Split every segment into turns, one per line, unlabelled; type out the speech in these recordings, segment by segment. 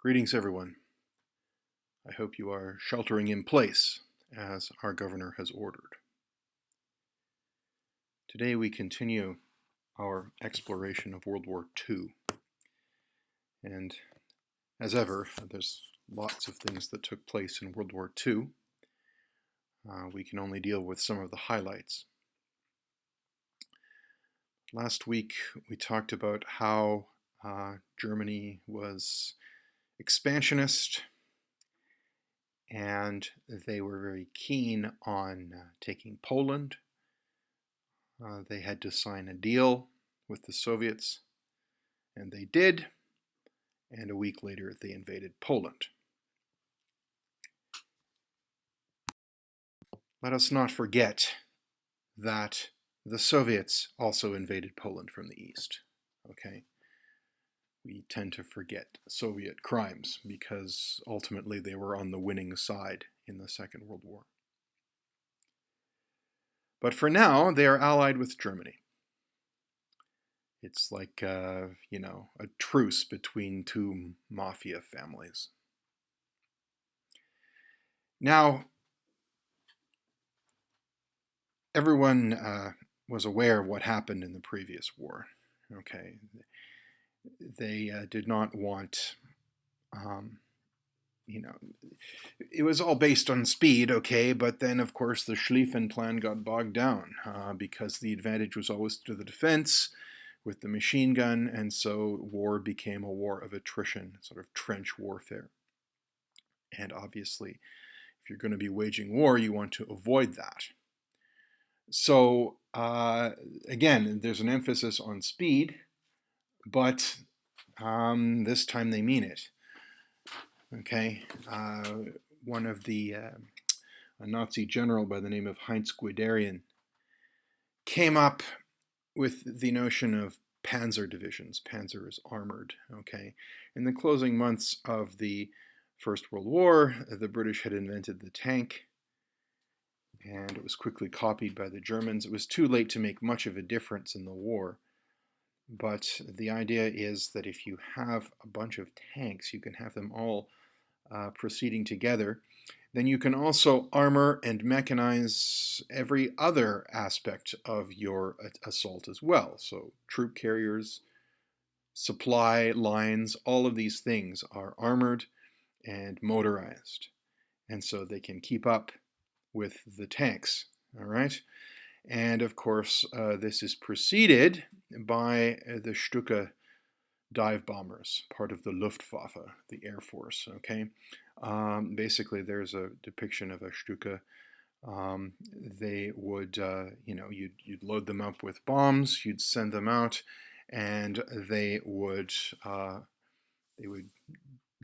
Greetings, everyone. I hope you are sheltering in place as our governor has ordered. Today we continue our exploration of World War II. And as ever, there's lots of things that took place in World War II. We can only deal with some of the highlights. Last week we talked about how Germany was expansionist, and they were very keen on taking Poland. They had to sign a deal with the Soviets, and they did, and a week later they invaded Poland. Let us not forget that the Soviets also invaded Poland from the east. Okay? We tend to forget Soviet crimes because ultimately they were on the winning side in the Second World War. But for now, they are allied with Germany. It's like, a truce between two mafia families. Now, everyone was aware of what happened in the previous war. Okay, they did not want, it was all based on speed, okay, but then of course the Schlieffen plan got bogged down because the advantage was always to the defense with the machine gun, and so war became a war of attrition, sort of trench warfare. And obviously, if you're going to be waging war, you want to avoid that. So again, there's an emphasis on speed, but this time they mean it. Okay, one of a Nazi general by the name of Heinz Guderian came up with the notion of panzer divisions. Panzer is armored. Okay, in the closing months of the First World War, the British had invented the tank, and it was quickly copied by the Germans. It was too late to make much of a difference in the war, but the idea is that if you have a bunch of tanks, you can have them all proceeding together. Then you can also armor and mechanize every other aspect of your assault as well. So troop carriers, supply lines, all of these things are armored and motorized, and so they can keep up with the tanks, all right? And of course, this is preceded by the Stuka dive bombers, part of the Luftwaffe, the Air Force, okay? Basically, there's a depiction of a Stuka. They would, you'd load them up with bombs, you'd send them out, and they would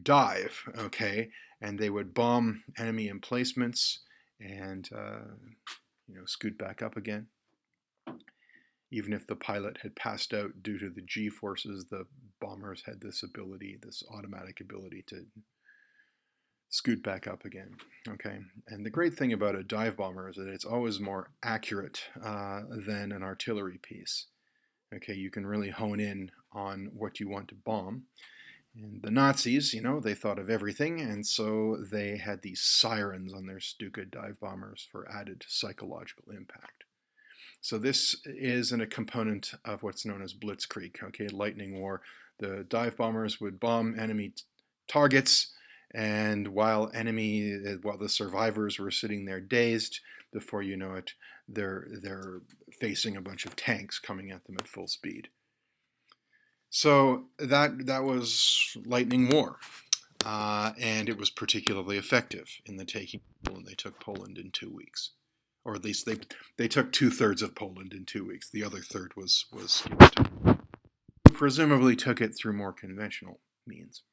dive, okay? And they would bomb enemy emplacements and scoot back up again. Even if the pilot had passed out due to the G-forces, the bombers had this ability, this automatic ability to scoot back up again, okay? And the great thing about a dive bomber is that it's always more accurate than an artillery piece. Okay, you can really hone in on what you want to bomb. And the Nazis, they thought of everything, and so they had these sirens on their Stuka dive bombers for added psychological impact. So this is a component of what's known as blitzkrieg, okay, lightning war. The dive bombers would bomb enemy targets, and while the survivors were sitting there dazed, before you know it, they're facing a bunch of tanks coming at them at full speed. So that was lightning war, and it was particularly effective in the taking of Poland. They took Poland in 2 weeks, or at least they took 2/3 of Poland in 2 weeks. The other third was presumably took it through more conventional means.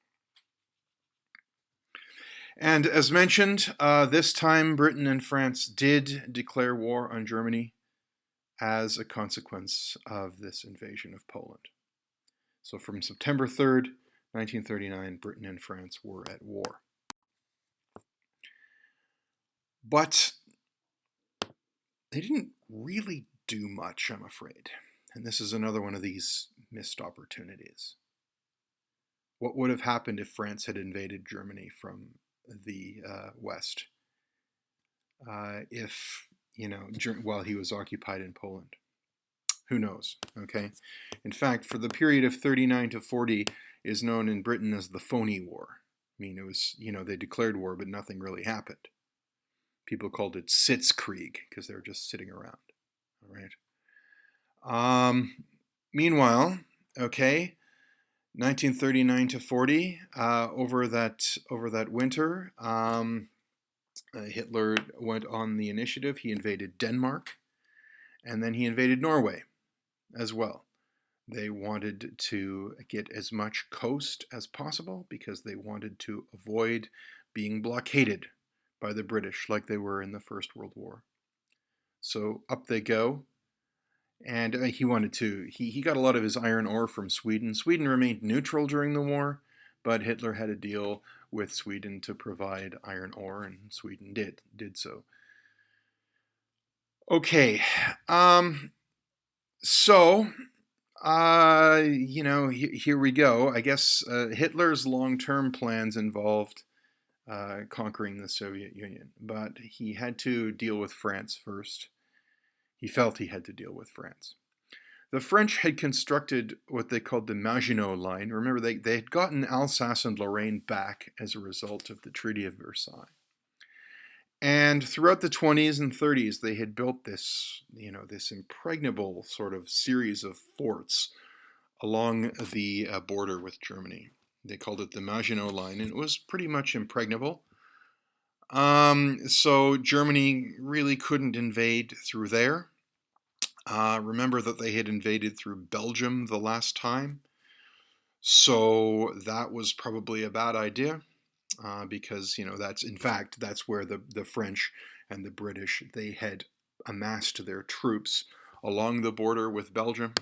And as mentioned, this time Britain and France did declare war on Germany as a consequence of this invasion of Poland. So from September 3rd, 1939, Britain and France were at war. But they didn't really do much, I'm afraid. And this is another one of these missed opportunities. What would have happened if France had invaded Germany from the west? If, while he was occupied in Poland? Who knows? Okay. In fact, for the period of 39 to 40 is known in Britain as the phony war. I mean, it was, they declared war, but nothing really happened. People called it Sitzkrieg because they were just sitting around. All right. Meanwhile, okay, 1939 to 40, over that winter, Hitler went on the initiative. He invaded Denmark, and then he invaded Norway as well. They wanted to get as much coast as possible because they wanted to avoid being blockaded by the British like they were in the First World War. So up they go. And he got a lot of his iron ore from Sweden. Sweden remained neutral during the war, but Hitler had a deal with Sweden to provide iron ore, and Sweden did so. Okay, so here we go. I guess Hitler's long-term plans involved conquering the Soviet Union, but he had to deal with France first. He felt he had to deal with France. The French had constructed what they called the Maginot Line. Remember, they had gotten Alsace and Lorraine back as a result of the Treaty of Versailles. And throughout the 20s and 30s, they had built this impregnable sort of series of forts along the border with Germany. They called it the Maginot Line, and it was pretty much impregnable. So Germany really couldn't invade through there. Remember that they had invaded through Belgium the last time. So that was probably a bad idea because, that's where the French and the British, they had amassed their troops along the border with Belgium.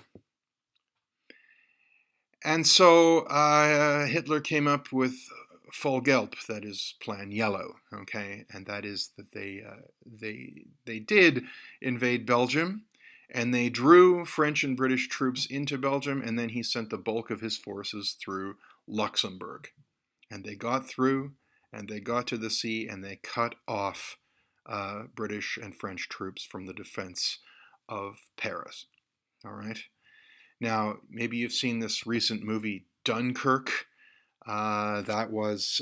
And so Hitler came up with Vollgelb, that is Plan Yellow, okay, and that is that they did invade Belgium, and they drew French and British troops into Belgium, and then he sent the bulk of his forces through Luxembourg, and they got through, and they got to the sea, and they cut off British and French troops from the defense of Paris. All right. Now, maybe you've seen this recent movie, Dunkirk. That was,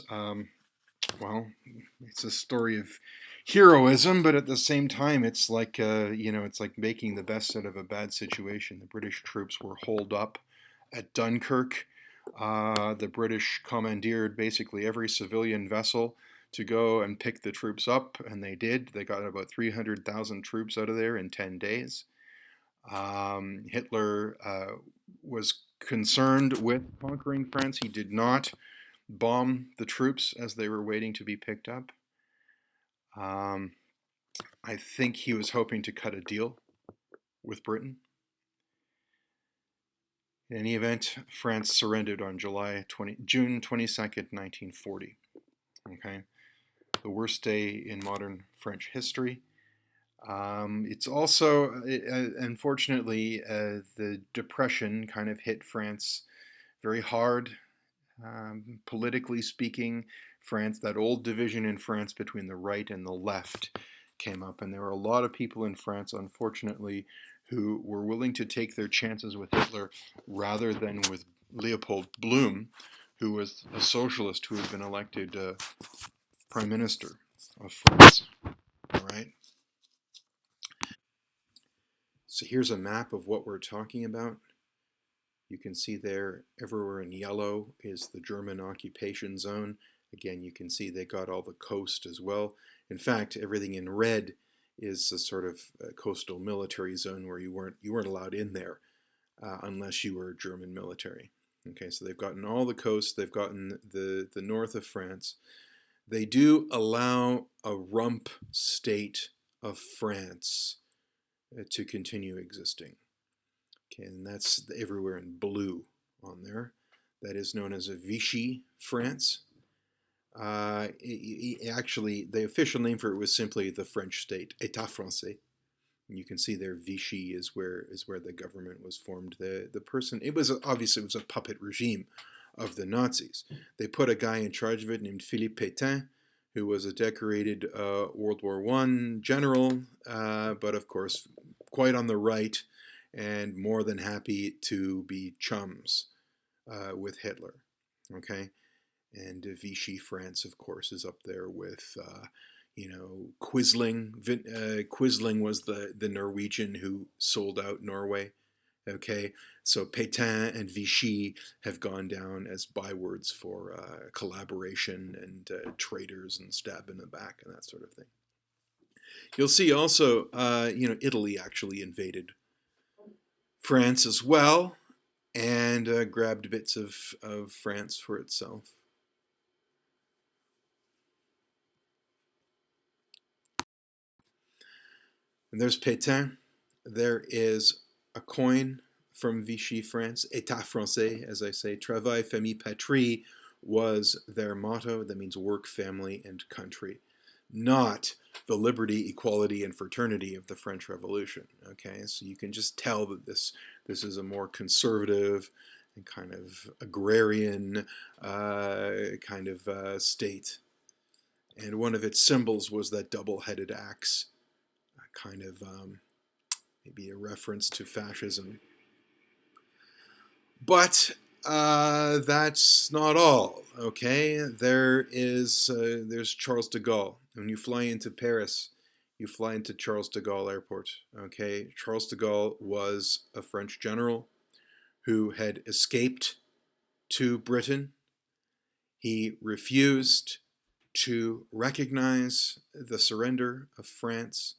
it's a story of heroism, but at the same time, it's like, it's like making the best out of a bad situation. The British troops were holed up at Dunkirk. The British commandeered basically every civilian vessel to go and pick the troops up, and they did. They got about 300,000 troops out of there in 10 days. Hitler was concerned with conquering France. He did not bomb the troops as they were waiting to be picked up. I think he was hoping to cut a deal with Britain. In any event, France surrendered on June 22nd, 1940. Okay, the worst day in modern French history. It's also, unfortunately, the Depression kind of hit France very hard. Politically speaking, France, that old division in France between the right and the left came up, and there were a lot of people in France, unfortunately, who were willing to take their chances with Hitler rather than with Leopold Blum, who was a socialist who had been elected prime minister of France. All right. So here's a map of what we're talking about. You can see there, everywhere in yellow is the German occupation zone. Again, you can see they got all the coast as well. In fact, everything in red is a sort of coastal military zone where you weren't allowed in there unless you were German military. Okay, so they've gotten all the coast. They've gotten the north of France. They do allow a rump state of France to continue existing. Okay, and that's everywhere in blue on there. That is known as a Vichy France. Actually, the official name for it was simply the French state, État Français. And you can see there, Vichy is where the government was formed. The person, it was a puppet regime, of the Nazis. They put a guy in charge of it named Philippe Pétain, who was a decorated World War I general, but of course quite on the right and more than happy to be chums with Hitler. Okay, and Vichy France, of course, is up there with Quisling. Quisling was the Norwegian who sold out Norway. Okay, so Pétain and Vichy have gone down as bywords for collaboration and traitors and stab in the back and that sort of thing. You'll see also, Italy actually invaded France as well and grabbed bits of France for itself. And there's Pétain. There is a coin from Vichy France, État Français, as I say. Travail, famille, patrie was their motto. That means work, family, and country. Not the liberty, equality, and fraternity of the French Revolution. Okay, so you can just tell that this is a more conservative and kind of agrarian state. And one of its symbols was that double-headed axe, kind of maybe a reference to fascism. But that's not all. Okay, there's Charles de Gaulle. When you fly into Paris, you fly into Charles de Gaulle Airport. Okay, Charles de Gaulle was a French general who had escaped to Britain. He refused to recognize the surrender of France,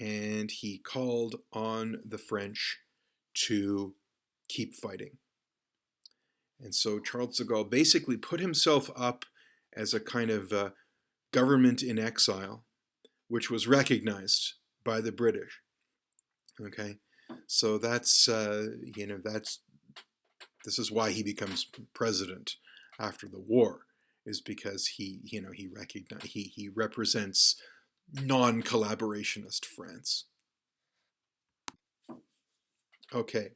and he called on the French to keep fighting. And so Charles de Gaulle basically put himself up as a kind of government in exile, which was recognized by the British. Okay, so this is why he becomes president after the war, is because he represents non-collaborationist France. Okay.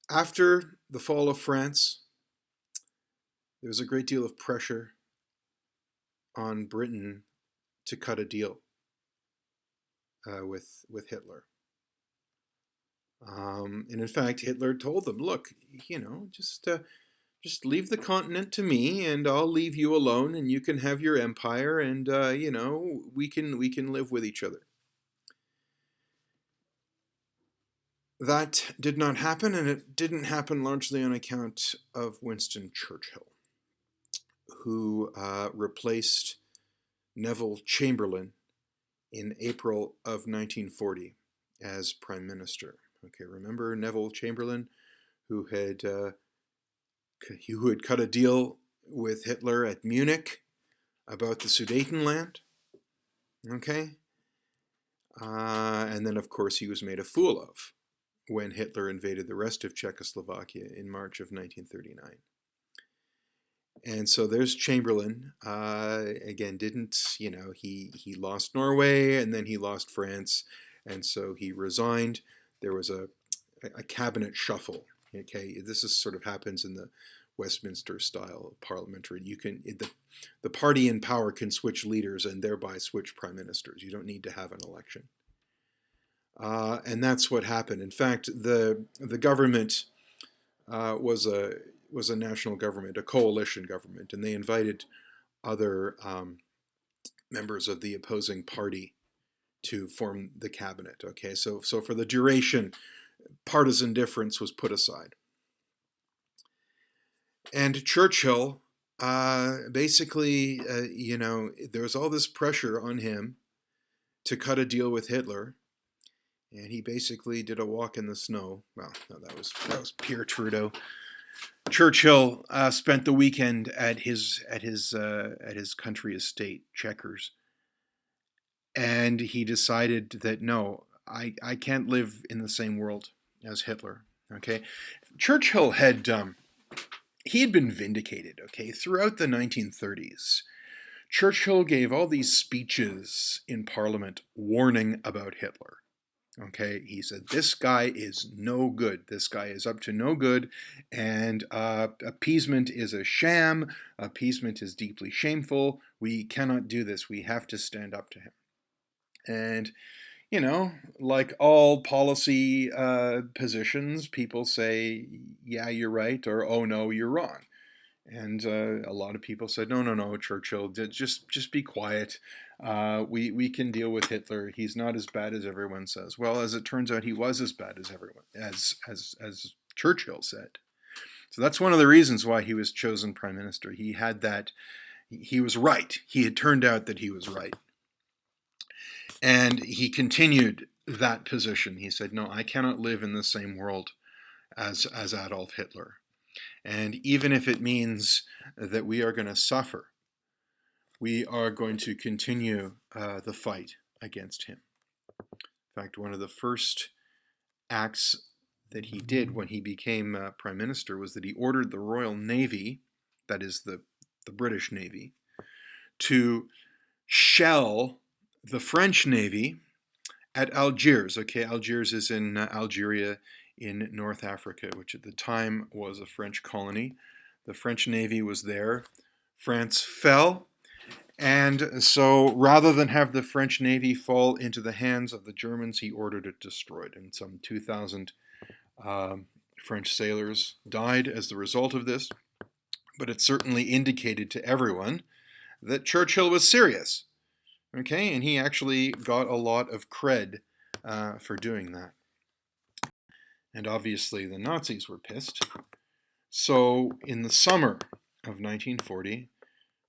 After the fall of France, there was a great deal of pressure on Britain to cut a deal with Hitler. And in fact, Hitler told them, "Look, just leave the continent to me, and I'll leave you alone, and you can have your empire, and we can live with each other." That did not happen, and it didn't happen largely on account of Winston Churchill, who replaced Neville Chamberlain in April of 1940 as Prime Minister. Okay, remember Neville Chamberlain, who had cut a deal with Hitler at Munich about the Sudetenland? Okay, and then of course he was made a fool of when Hitler invaded the rest of Czechoslovakia in March of 1939. And so there's Chamberlain. Again, he lost Norway and then he lost France, and so he resigned. There was a cabinet shuffle. Okay, this is sort of happens in the Westminster style of parliamentary. The party in power can switch leaders and thereby switch prime ministers. You don't need to have an election. And that's what happened. In fact, the government was a national government, a coalition government, and they invited other members of the opposing party to form the cabinet. Okay, so for the duration, partisan difference was put aside. And Churchill, basically, there was all this pressure on him to cut a deal with Hitler. And he basically did a walk in the snow. Well, no, that was Pierre Trudeau. Churchill spent the weekend at his country estate, Chequers, and he decided that no, I can't live in the same world as Hitler. Okay, Churchill had been vindicated. Okay, throughout the 1930s, Churchill gave all these speeches in Parliament warning about Hitler. Okay, he said, this guy is no good. This guy is up to no good, and appeasement is a sham. Appeasement is deeply shameful. We cannot do this. We have to stand up to him. And, you know, like all policy positions, people say, yeah, you're right, or oh, no, you're wrong. And a lot of people said, no, no, no, Churchill, just be quiet. We can deal with Hitler. He's not as bad as everyone says. Well, as it turns out, he was as bad as everyone, as Churchill said. So that's one of the reasons why he was chosen prime minister. He had that, he was right. He had turned out that he was right. And he continued that position. He said, no, I cannot live in the same world as Adolf Hitler. And even if it means that we are going to suffer, we are going to continue the fight against him. In fact, one of the first acts that he did when he became prime minister was that he ordered the Royal Navy, that is the British Navy, to shell the French Navy at Algiers. Okay, Algiers is in Algeria in North Africa, which at the time was a French colony. The French Navy was there. France fell. And so rather than have the French Navy fall into the hands of the Germans, he ordered it destroyed. And some 2,000 French sailors died as the result of this. But it certainly indicated to everyone that Churchill was serious. Okay, and he actually got a lot of cred for doing that. And obviously the Nazis were pissed. So in the summer of 1940,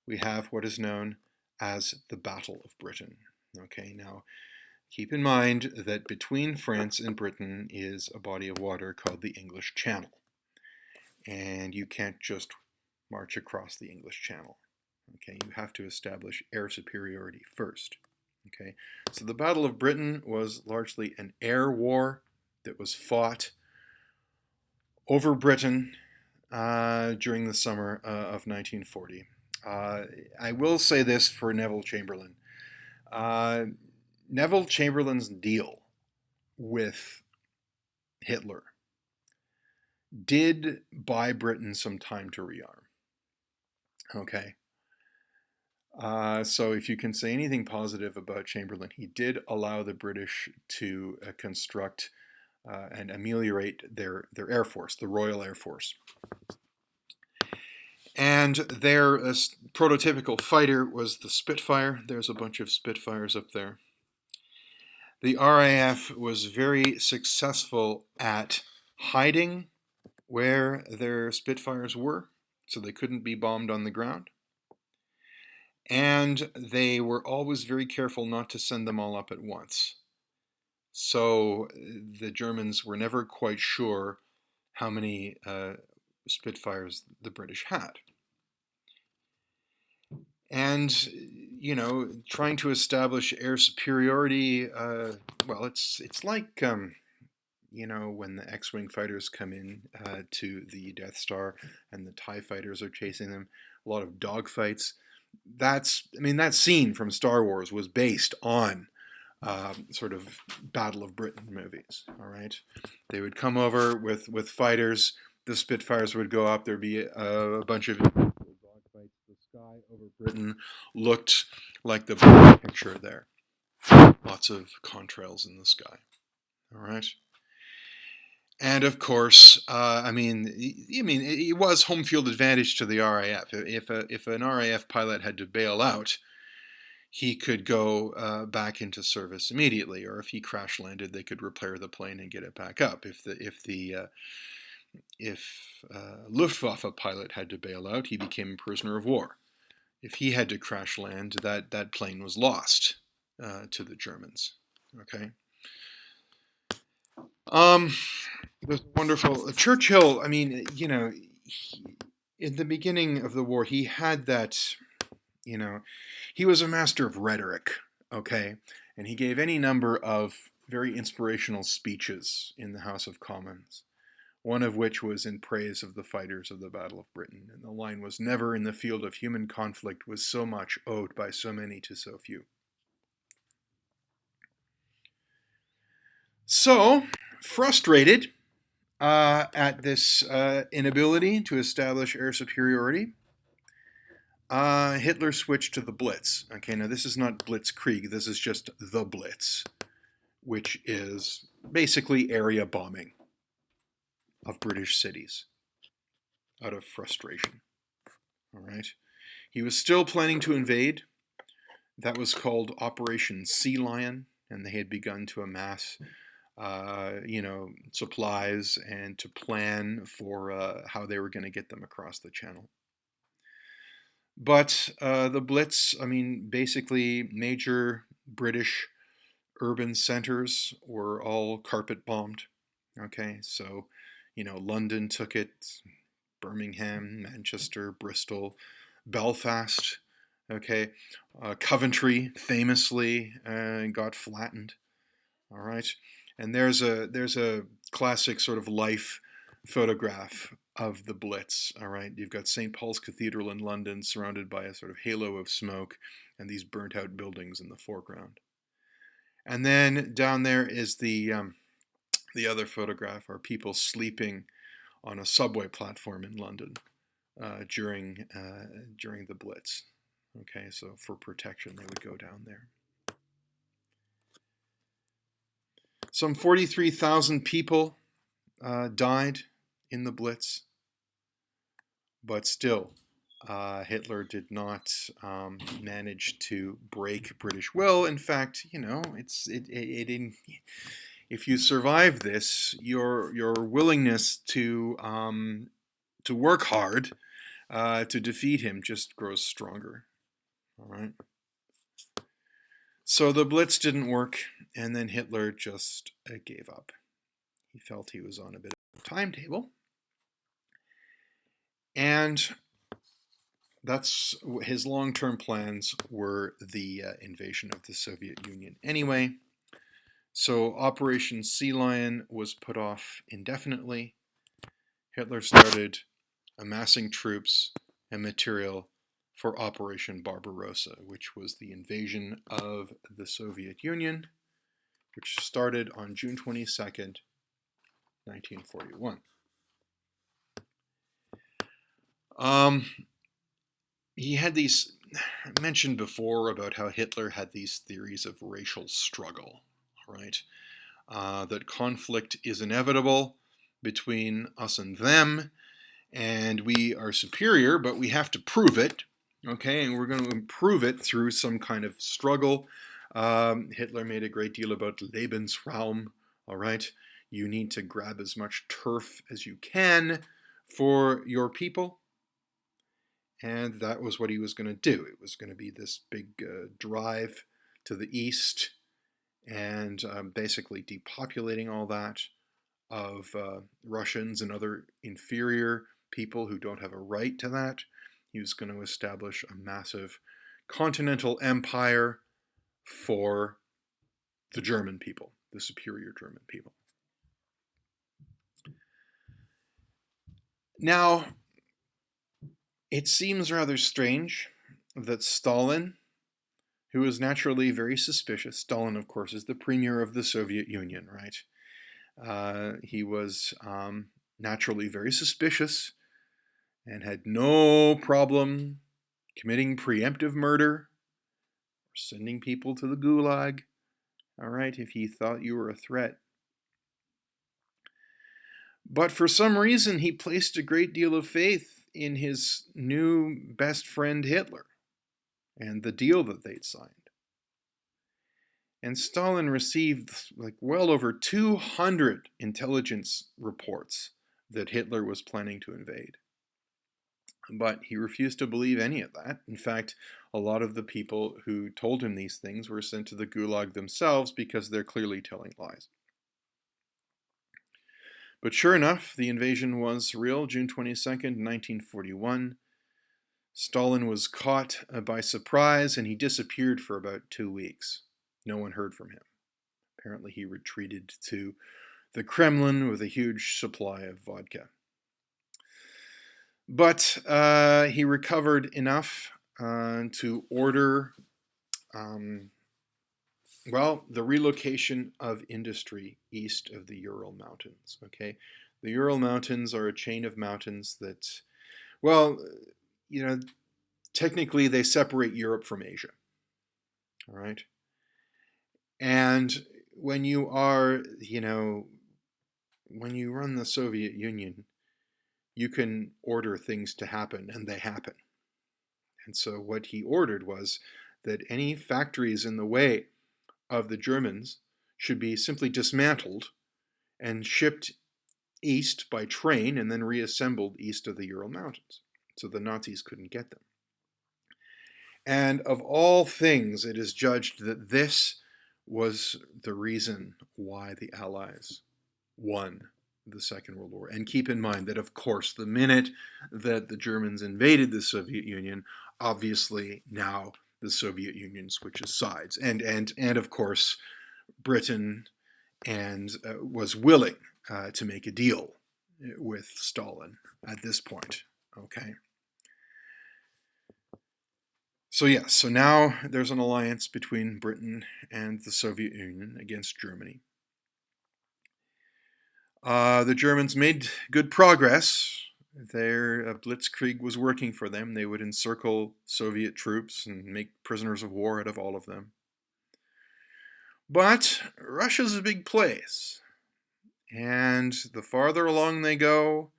we have what is known as the Battle of Britain. Okay, now keep in mind that between France and Britain is a body of water called the English Channel. And you can't just march across the English Channel. Okay, you have to establish air superiority first. Okay, so the Battle of Britain was largely an air war that was fought over Britain during the summer of 1940. I will say this for Neville Chamberlain. Neville Chamberlain's deal with Hitler did buy Britain some time to rearm. Okay. So if you can say anything positive about Chamberlain, he did allow the British to construct and ameliorate their Air Force, the Royal Air Force. And their prototypical fighter was the Spitfire. There's a bunch of Spitfires up there. The RAF was very successful at hiding where their Spitfires were, so they couldn't be bombed on the ground. And they were always very careful not to send them all up at once. So the Germans were never quite sure how many Spitfires the British had. And, you know, trying to establish air superiority, well, it's like, you know, when the X-Wing fighters come in to the Death Star and the TIE fighters are chasing them, a lot of dogfights. That scene from Star Wars was based on sort of Battle of Britain movies, all right? They would come over with fighters, the Spitfires would go up, there'd be a bunch of dogfights. The sky over Britain looked like the picture there. Lots of contrails in the sky, all right? And of course, it was home field advantage to the RAF. If an RAF pilot had to bail out, he could go back into service immediately, or if he crash landed, they could repair the plane and get it back up. If Luftwaffe pilot had to bail out, he became a prisoner of war. If he had to crash land, that plane was lost to the Germans. Okay. This wonderful Churchill. I mean, you know, in the beginning of the war, he had that. You know, he was a master of rhetoric. Okay, and he gave any number of very inspirational speeches in the House of Commons. One of which was in praise of the fighters of the Battle of Britain, and the line was, "Never in the field of human conflict was so much owed by so many to so few." So, frustrated at this inability to establish air superiority, Hitler switched to the Blitz. Okay, now this is not Blitzkrieg, this is just the Blitz, which is basically area bombing of British cities out of frustration. All right. He was still planning to invade. That was called Operation Sea Lion, and they had begun to amass, supplies and to plan for how they were going to get them across the channel. But the Blitz, I mean, basically major British urban centers were all carpet bombed. Okay, so, London took it, Birmingham, Manchester, Bristol, Belfast. Okay, Coventry famously got flattened. All right, and there's a classic sort of life photograph of the Blitz. All right, you've got St. Paul's Cathedral in London surrounded by a sort of halo of smoke and these burnt out buildings in the foreground. And then down there is the other photograph are people sleeping on a subway platform in London during the Blitz. Okay, so for protection, they would go down there. Some 43,000 people died in the Blitz, but still, Hitler did not manage to break British will. In fact, if you survive this, your willingness to work hard to defeat him just grows stronger. All right. So the Blitz didn't work, and then Hitler just gave up. He felt he was on a bit of a timetable, and that's his long-term plans were the invasion of the Soviet Union anyway. So Operation Sea Lion was put off indefinitely. Hitler started amassing troops and material for Operation Barbarossa, which was the invasion of the Soviet Union, which started on June 22nd, 1941. He had these, I mentioned before about how Hitler had these theories of racial struggle, right? That conflict is inevitable between us and them, and we are superior, but we have to prove it, okay? And we're going to improve it through some kind of struggle. Hitler made a great deal about Lebensraum, all right? You need to grab as much turf as you can for your people. And that was what he was going to do. It was going to be this big drive to the east and basically depopulating all that of Russians and other inferior people who don't have a right to that. He was going to establish a massive continental empire for the German people, the superior German people. Now, it seems rather strange that Stalin, who is naturally very suspicious, Stalin, of course, is the premier of the Soviet Union, right? He was naturally very suspicious and had no problem committing preemptive murder or sending people to the gulag, all right, if he thought you were a threat. But for some reason, he placed a great deal of faith in his new best friend Hitler and the deal that they'd signed. And Stalin received like well over 200 intelligence reports that Hitler was planning to invade. But he refused to believe any of that. In fact, a lot of the people who told him these things were sent to the gulag themselves because they're clearly telling lies. But sure enough, the invasion was real. June 22nd, 1941. Stalin was caught by surprise and he disappeared for about 2 weeks. No one heard from him. Apparently, he retreated to the Kremlin with a huge supply of vodka. But he recovered enough to order Well, the relocation of industry east of the Ural Mountains. Okay, the Ural Mountains are a chain of mountains that, well, you know, technically they separate Europe from Asia. All right, and when you are, when you run the Soviet Union, you can order things to happen, and they happen. And so what he ordered was that any factories in the way of the Germans should be simply dismantled and shipped east by train and then reassembled east of the Ural Mountains. So the Nazis couldn't get them. And of all things, it is judged that this was the reason why the Allies won the Second World War. And keep in mind that, of course, the minute that the Germans invaded the Soviet Union, obviously now the Soviet Union switches sides. And of course, Britain was willing to make a deal with Stalin at this point. Okay. So yes, so now there's an alliance between Britain and the Soviet Union against Germany. The Germans made good progress. Their blitzkrieg was working for them. They would encircle Soviet troops and make prisoners of war out of all of them. But Russia's a big place. And the farther along they go,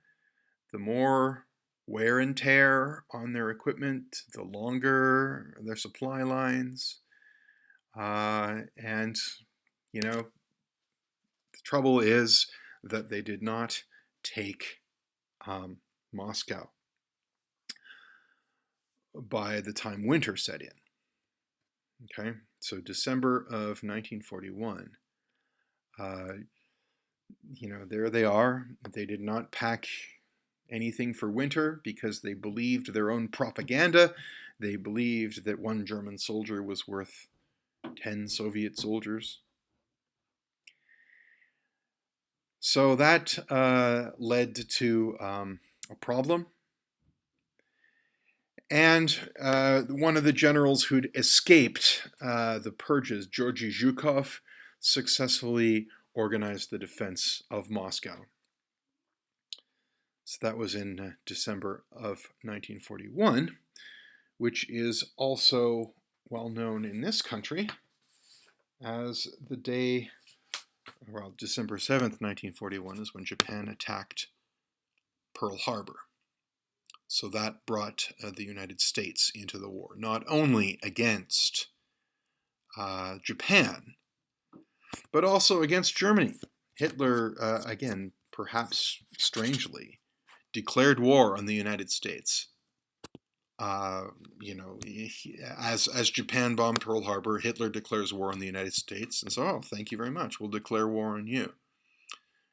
the more wear and tear on their equipment, the longer their supply lines. And, the trouble is that they did not take Moscow by the time winter set in. Okay, so December of 1941, there they are. They did not pack anything for winter because they believed their own propaganda. They believed that one German soldier was worth 10 Soviet soldiers. So that led to a problem. And one of the generals who'd escaped the purges, Georgy Zhukov, successfully organized the defense of Moscow. So that was in December of 1941, which is also well known in this country as the day, well, December 7th, 1941 is when Japan attacked Pearl Harbor. So that brought the United States into the war, not only against Japan, but also against Germany. Hitler, again, perhaps strangely, declared war on the United States. As Japan bombed Pearl Harbor, Hitler declares war on the United States, and so, thank you very much, we'll declare war on you.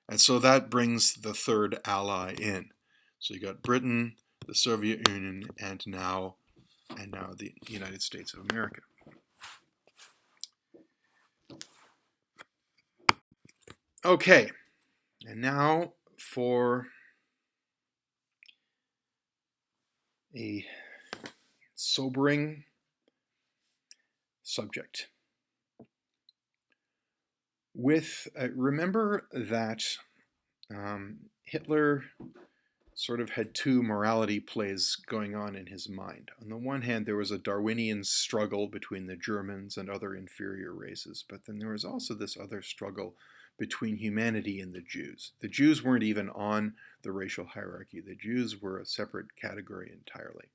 And so that brings the third ally in. So you got Britain, the Soviet Union, and now the United States of America. Okay, and now for a sobering subject. Remember that Hitler sort of had two morality plays going on in his mind. On the one hand, there was a Darwinian struggle between the Germans and other inferior races, but then there was also this other struggle between humanity and the Jews. The Jews weren't even on the racial hierarchy. The Jews were a separate category entirely.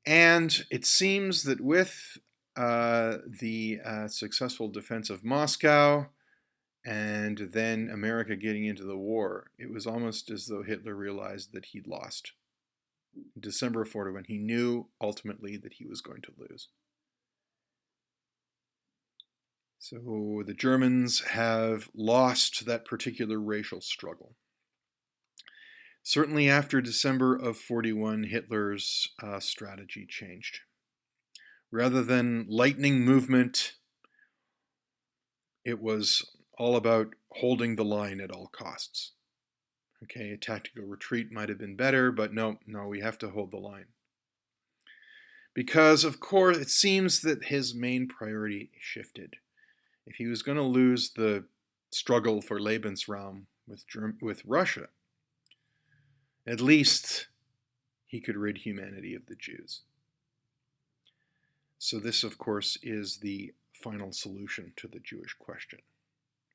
And it seems that with the successful defense of Moscow, and then America getting into the war, it was almost as though Hitler realized that he'd lost. In December of 41, he knew ultimately that he was going to lose. So the Germans have lost that particular racial struggle. Certainly after December of 41, Hitler's strategy changed. Rather than lightning movement, it was all about holding the line at all costs. Okay, a tactical retreat might have been better, but no, we have to hold the line. because, of course, it seems that his main priority shifted. If he was going to lose the struggle for Lebensraum with Russia, at least he could rid humanity of the Jews. So this, of course, is the final solution to the Jewish question,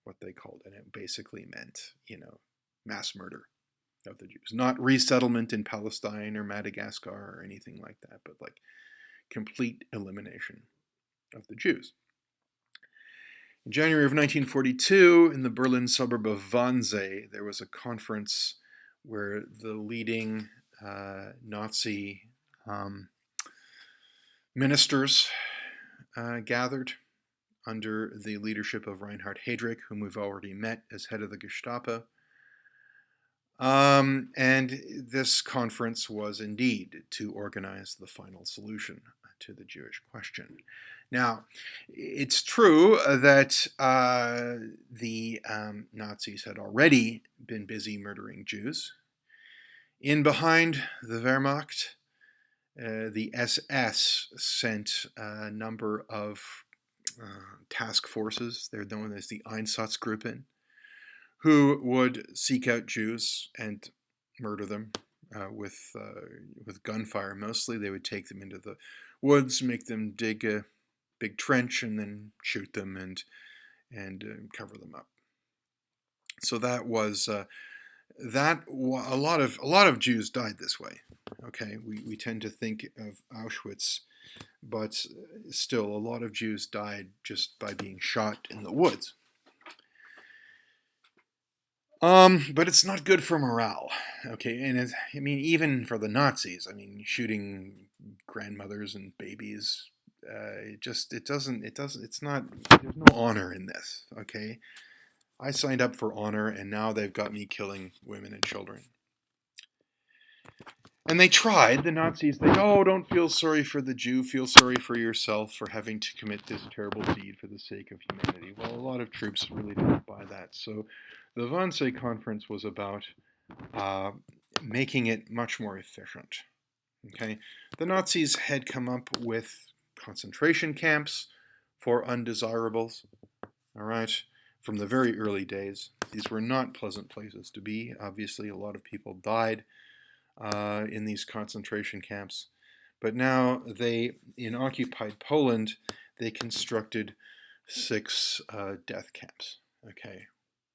what they called, and it basically meant, mass murder of the Jews. Not resettlement in Palestine or Madagascar or anything like that, but like complete elimination of the Jews. In January of 1942, in the Berlin suburb of Wannsee, there was a conference where the leading Nazi ministers gathered under the leadership of Reinhard Heydrich, whom we've already met as head of the Gestapo. And this conference was indeed to organize the final solution to the Jewish question. Now, it's true that the Nazis had already been busy murdering Jews. In behind the Wehrmacht, the SS sent a number of task forces. They're known as the Einsatzgruppen, who would seek out Jews and murder them with gunfire. Mostly, they would take them into the woods, make them dig a big trench, and then shoot them and cover them up. So that was a lot of Jews died this way. Okay, we tend to think of Auschwitz, but still a lot of Jews died just by being shot in the woods. But it's not good for morale, okay? And even for the Nazis, shooting grandmothers and babies, there's no honor in this, okay? I signed up for honor, and now they've got me killing women and children. And they tried, the Nazis, don't feel sorry for the Jew, feel sorry for yourself for having to commit this terrible deed for the sake of humanity. Well, a lot of troops really didn't buy that. So the Wannsee Conference was about making it much more efficient. Okay, the Nazis had come up with concentration camps for undesirables, all right, from the very early days. These were not pleasant places to be. Obviously, a lot of people died in these concentration camps. But now in occupied Poland, they constructed 6 death camps, okay?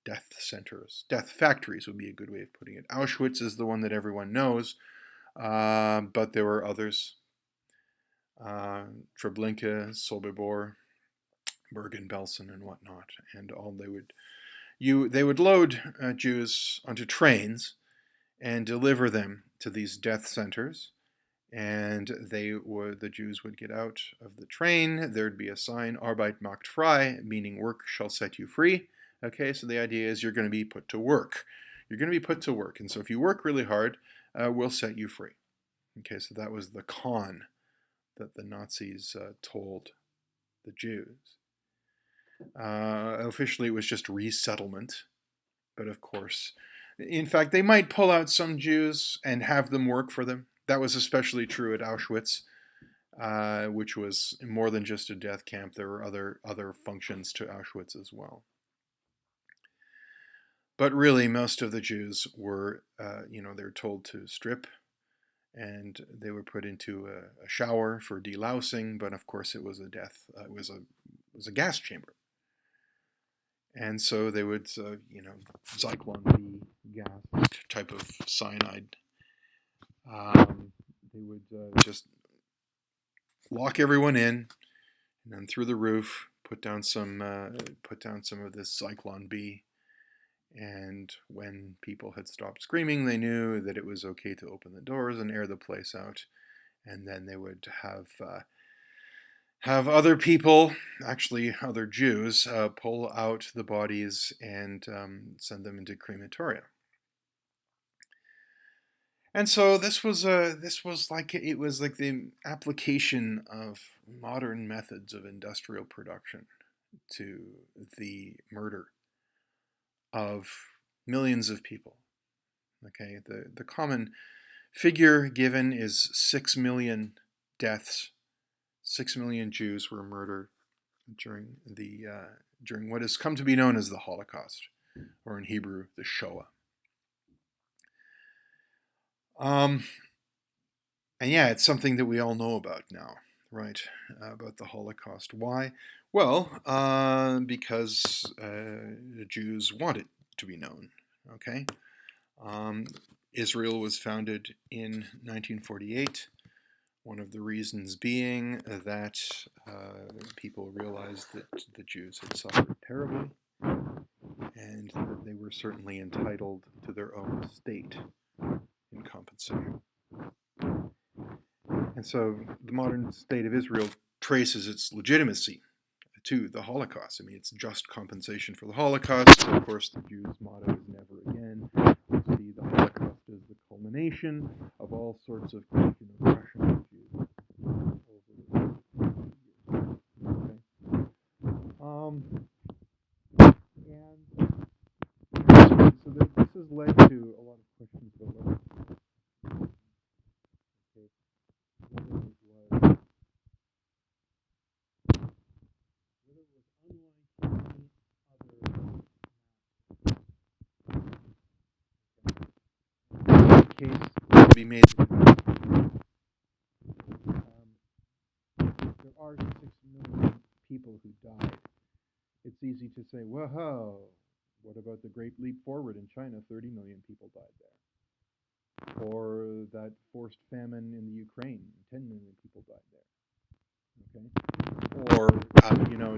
Death centers. Death factories would be a good way of putting it. Auschwitz is the one that everyone knows, but there were others. Treblinka, Sobibor, Bergen-Belsen, and whatnot. And they would load Jews onto trains and deliver them to these death centers. And the Jews would get out of the train. There'd be a sign, Arbeit macht frei, meaning work shall set you free. Okay, so the idea is you're going to be put to work. You're going to be put to work. And so if you work really hard, we'll set you free. Okay, so that was the con that the Nazis told the Jews. Officially, it was just resettlement. But of course, in fact, they might pull out some Jews and have them work for them. That was especially true at Auschwitz, which was more than just a death camp. There were other functions to Auschwitz as well. But really, most of the Jews were, they were told to strip, and they were put into a shower for delousing. But of course, it was it was a gas chamber. And so they would, Zyklon B gas type of cyanide. They would just lock everyone in, and then through the roof put down some of this Zyklon B. And when people had stopped screaming, they knew that it was okay to open the doors and air the place out. And then they would have other people, actually other Jews, pull out the bodies and send them into crematoria. And so this was like the application of modern methods of industrial production to the murder of millions of people. Okay, the common figure given is 6 million deaths 6 million Jews were murdered during what has come to be known as the Holocaust, or in Hebrew, the Shoah. And yeah, it's something that we all know about now, right? About the Holocaust. Why? Well, because the Jews want it to be known. Okay, Israel was founded in 1948. One of the reasons being that people realized that the Jews had suffered terribly, and that they were certainly entitled to their own state in compensation. And so the modern state of Israel traces its legitimacy to the Holocaust. I mean, it's just compensation for the Holocaust. So of course, the Jews' motto is never again. We see the Holocaust as the culmination of all sorts of Christian oppression of Jews over the years. Okay? And so this has led to a lot of questions about whether case to be made. There are 6 million people who died. It's easy to say, whoa, what about the Great Leap Forward in China? 30 million people died there. Or that forced famine in the Ukraine, 10 million people died there. Okay? Or,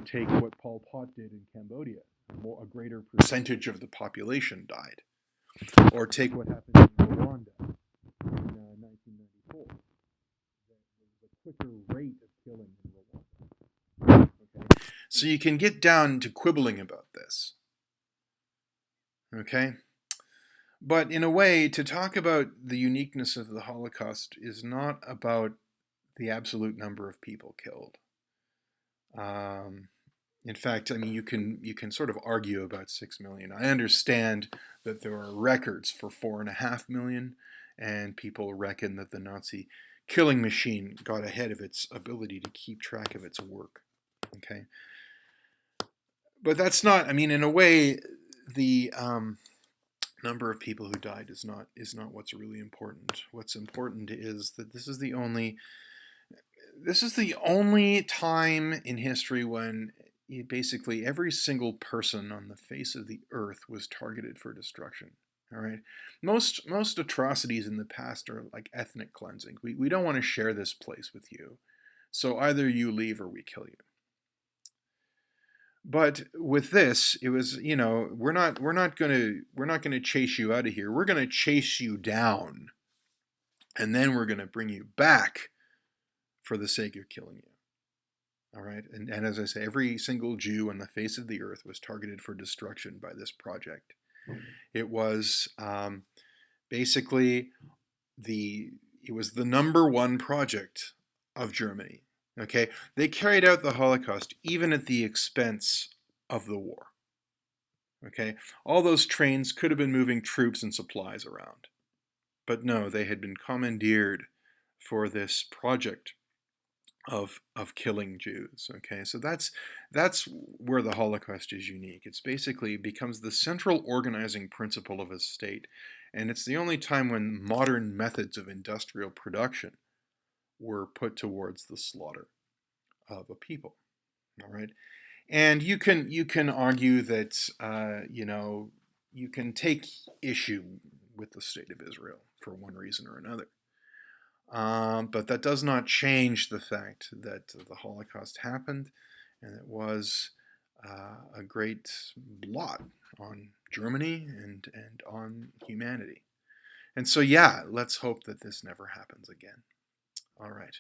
take what Pol Pot did in Cambodia. A greater percentage of the population died. Or take what happened in Rwanda in 1994. There was a quicker rate of killing in Rwanda. Okay? So you can get down to quibbling about this. Okay? But in a way, to talk about the uniqueness of the Holocaust is not about the absolute number of people killed. In fact, I mean, you can sort of argue about 6 million. I understand that there are records for 4.5 million, and people reckon that the Nazi killing machine got ahead of its ability to keep track of its work. Okay, but that's not. I mean, in a way, the number of people who died is not what's really important. What's important is that this is the only time in history when basically every single person on the face of the earth was targeted for destruction. All right. Most atrocities in the past are like ethnic cleansing. We don't want to share this place with you, so either you leave or we kill you. But with this, it was, we're not gonna chase you out of here. We're gonna chase you down, and then we're gonna bring you back for the sake of killing you. All right, and as I say, every single Jew on the face of the earth was targeted for destruction by this project. It was basically it was the number one project of Germany. Okay, they carried out the Holocaust even at the expense of the war. Okay, all those trains could have been moving troops and supplies around, but no, they had been commandeered for this project of killing Jews. Okay, so that's where the Holocaust is unique. It's basically becomes the central organizing principle of a state, and it's the only time when modern methods of industrial production were put towards the slaughter of a people. All right, and you can argue that you can take issue with the state of Israel for one reason or another. But that does not change the fact that the Holocaust happened, and it was a great blot on Germany and on humanity. And so, yeah, let's hope that this never happens again. All right.